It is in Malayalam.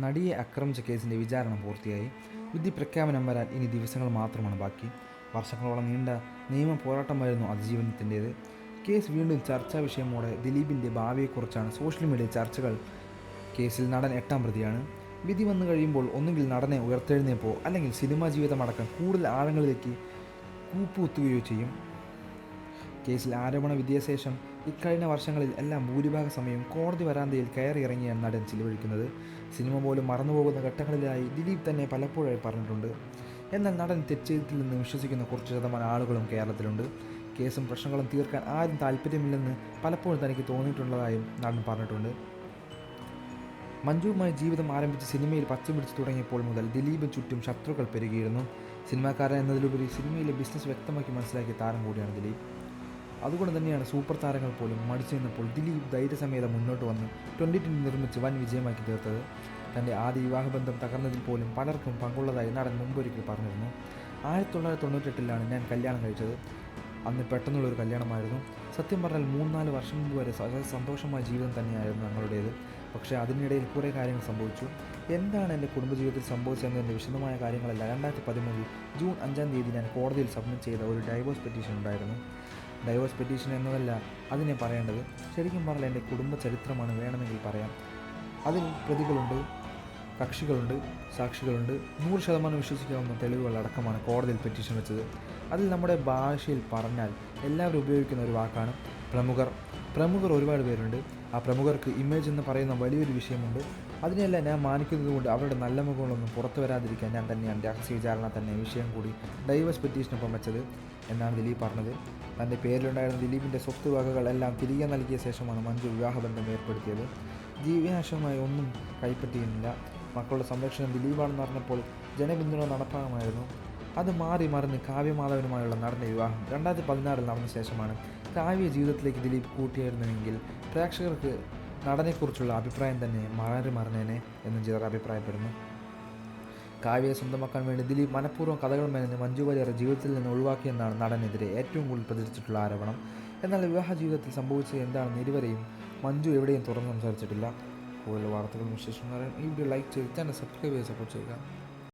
നടിയെ ആക്രമിച്ച കേസിൻ്റെ വിചാരണ പൂർത്തിയായി. വിധി പ്രഖ്യാപനം വരാൻ ഇനി ദിവസങ്ങൾ മാത്രമാണ് ബാക്കി. വർഷങ്ങളോളം നീണ്ട നിയമ പോരാട്ടമായിരുന്നു അതിജീവനത്തിൻ്റേത്. കേസ് വീണ്ടും ചർച്ചാ വിഷയമോടെ ദിലീപിൻ്റെ ഭാവിയെക്കുറിച്ചാണ് സോഷ്യൽ മീഡിയ ചർച്ചകൾ. കേസിൽ നടൻ 8ാം പ്രതിയാണ്. വിധി വന്നു കഴിയുമ്പോൾ ഒന്നുകിൽ നടനെ ഉയർത്തെഴുന്നേപ്പോ അല്ലെങ്കിൽ സിനിമാ ജീവിതമടക്കം കൂടുതൽ ആഴങ്ങളിലേക്ക് കൂപ്പുകുത്തുകയോ ചെയ്യും. കേസിൽ ആരോപണ വിധിയശേഷം ഇക്കഴിഞ്ഞ വർഷങ്ങളിൽ എല്ലാം ഭൂരിഭാഗ സമയം കോടതി വരാന്തയിൽ കയറിയിറങ്ങിയാണ് നടൻ ചിലവഴിക്കുന്നത്. സിനിമ പോലും മറന്നുപോകുന്ന ഘട്ടങ്ങളിലായി ദിലീപ് തന്നെ പലപ്പോഴായി പറഞ്ഞിട്ടുണ്ട്. എന്നാൽ നടൻ തെറ്റ് ചെയ്തിട്ടില്ലെന്ന് വിശ്വസിക്കുന്ന കുറച്ച് ശതമാനം ആളുകളും കേരളത്തിലുണ്ട്. കേസും പ്രശ്നങ്ങളും തീർക്കാൻ ആരും താല്പര്യമില്ലെന്ന് പലപ്പോഴും തനിക്ക് തോന്നിയിട്ടുള്ളതായും നടൻ പറഞ്ഞിട്ടുണ്ട്. മഞ്ജുവുമായി ജീവിതം ആരംഭിച്ച് സിനിമയിൽ പച്ചപിടിച്ച് തുടങ്ങിയപ്പോൾ മുതൽ ദിലീപിന് ചുറ്റും ശത്രുക്കൾ പെരുകിയിരുന്നു. സിനിമാക്കാരൻ എന്നതിലുപരി സിനിമയിലെ ബിസിനസ് വ്യക്തമാക്കി മനസ്സിലാക്കിയ താരം കൂടിയാണ് ദിലീപ്. അതുകൊണ്ട് തന്നെയാണ് സൂപ്പർ താരങ്ങൾ പോലും മടിച്ചു നിന്നപ്പോൾ ദിലീപ് ധൈര്യസമേതം മുന്നോട്ട് വന്ന് 2020 നിർമ്മിച്ച് വൻ വിജയമാക്കി തീർത്തത്. തൻ്റെ ആദ്യ വിവാഹബന്ധം തകർന്നതിൽ പോലും പലർക്കും പങ്കുള്ളതായി നടൻ മുമ്പൊരിക്കൽ പറഞ്ഞിരുന്നു. 1998 ഞാൻ കല്യാണം കഴിച്ചത്. അന്ന് പെട്ടെന്നുള്ളൊരു കല്യാണമായിരുന്നു. സത്യം പറഞ്ഞാൽ 3-4 വർഷം മുമ്പ് വരെ സന്തോഷമായ ജീവിതം തന്നെയായിരുന്നു ഞങ്ങളുടേത്. പക്ഷേ അതിനിടയിൽ കുറേ കാര്യങ്ങൾ സംഭവിച്ചു. എന്താണ് എൻ്റെ കുടുംബജീവിതത്തിൽ സംഭവിച്ചതെന്നതിൻ്റെ വിശദമായ കാര്യങ്ങളല്ല 2013 ജൂൺ 5-ാം തീയതി ഞാൻ കോടതിയിൽ സബ്മിറ്റ് ചെയ്ത ഒരു ഡൈവോഴ്സ് പെറ്റീഷൻ ഉണ്ടായിരുന്നു. ഡൈവോഴ്സ് പെറ്റീഷൻ എന്നതല്ല അതിനെ പറയേണ്ടത്. ശരിക്കും പറഞ്ഞാൽ എൻ്റെ കുടുംബ ചരിത്രമാണ് വേണമെങ്കിൽ പറയാം. അതിൽ പ്രതികളുണ്ട്, കക്ഷികളുണ്ട്, സാക്ഷികളുണ്ട്. 100% വിശ്വസിക്കാവുന്ന തെളിവുകൾ അടക്കമാണ് കോടതിയിൽ പെറ്റീഷൻ വെച്ചത്. അതിൽ നമ്മുടെ ഭാഷയിൽ പറഞ്ഞാൽ എല്ലാവരും ഉപയോഗിക്കുന്ന ഒരു വാക്കാണ് പ്രമുഖർ ഒരുപാട് പേരുണ്ട്. ആ പ്രമുഖർക്ക് ഇമേജ് എന്ന് പറയുന്ന വലിയൊരു വിഷയമുണ്ട്. അതിനെല്ലാം ഞാൻ മാനിക്കുന്നതുകൊണ്ട് അവരുടെ നല്ല മുഖങ്ങളൊന്നും പുറത്തു വരാതിരിക്കാൻ ഞാൻ തന്നെയാണ് രഹസ്യ വിചാരണ തന്നെ വിഷയം കൂടി ഡൈവേഴ്സ് പെറ്റീഷനൊപ്പം വെച്ചത് എന്നാണ് ദിലീപ് പറഞ്ഞത്. തൻ്റെ പേരിലുണ്ടായിരുന്ന ദിലീപിൻ്റെ സ്വത്ത് വകകൾ എല്ലാം തിരികെ നൽകിയ ശേഷമാണ് മഞ്ജു വിവാഹബന്ധം ഏർപ്പെടുത്തിയത്. ജീവനാശമായി ഒന്നും കൈപ്പറ്റിയിരുന്നില്ല. മക്കളുടെ സംരക്ഷണം ദിലീപാണെന്ന് പറഞ്ഞപ്പോൾ ജനപിന്തുണ നടപ്പാകമായിരുന്നു. അത് മാറി മറിഞ്ഞ് കാവ്യമാധവനുമായുള്ള നടൻ്റെ വിവാഹം 2016 നടന്ന ശേഷമാണ് കാവ്യ ജീവിതത്തിലേക്ക് ദിലീപ് കൂട്ടിയായിരുന്നുവെങ്കിൽ പ്രേക്ഷകർക്ക് നടനെക്കുറിച്ചുള്ള അഭിപ്രായം തന്നെ മറിഞ്ഞേനെ എന്നും ചിലർ അഭിപ്രായപ്പെടുന്നു. കാവ്യയെ സ്വന്തമാക്കാൻ വേണ്ടി ദിലീപ് മനഃപൂർവ്വം കഥകൾ മെനഞ്ഞ് മഞ്ജു വാര്യരെ ജീവിതത്തിൽ നിന്ന് ഒഴിവാക്കിയെന്നാണ് നടനെതിരെ ഏറ്റവും കൂടുതൽ പ്രചരിച്ചിട്ടുള്ള ആരോപണം. എന്നാൽ വിവാഹ ജീവിതത്തിൽ സംഭവിച്ചത് എന്താണെന്ന് ഇരുവരെയും മഞ്ജു എവിടെയും തുറന്ന് സംസാരിച്ചിട്ടില്ല. കൂടുതൽ വാർത്തകളും വിശേഷങ്ങളും ഈ വീഡിയോ ലൈക്ക് ചെയ്ത് ചാനൽ സബ്സ്ക്രൈബ് ചെയ്ത് സപ്പോർട്ട് ചെയ്യുക.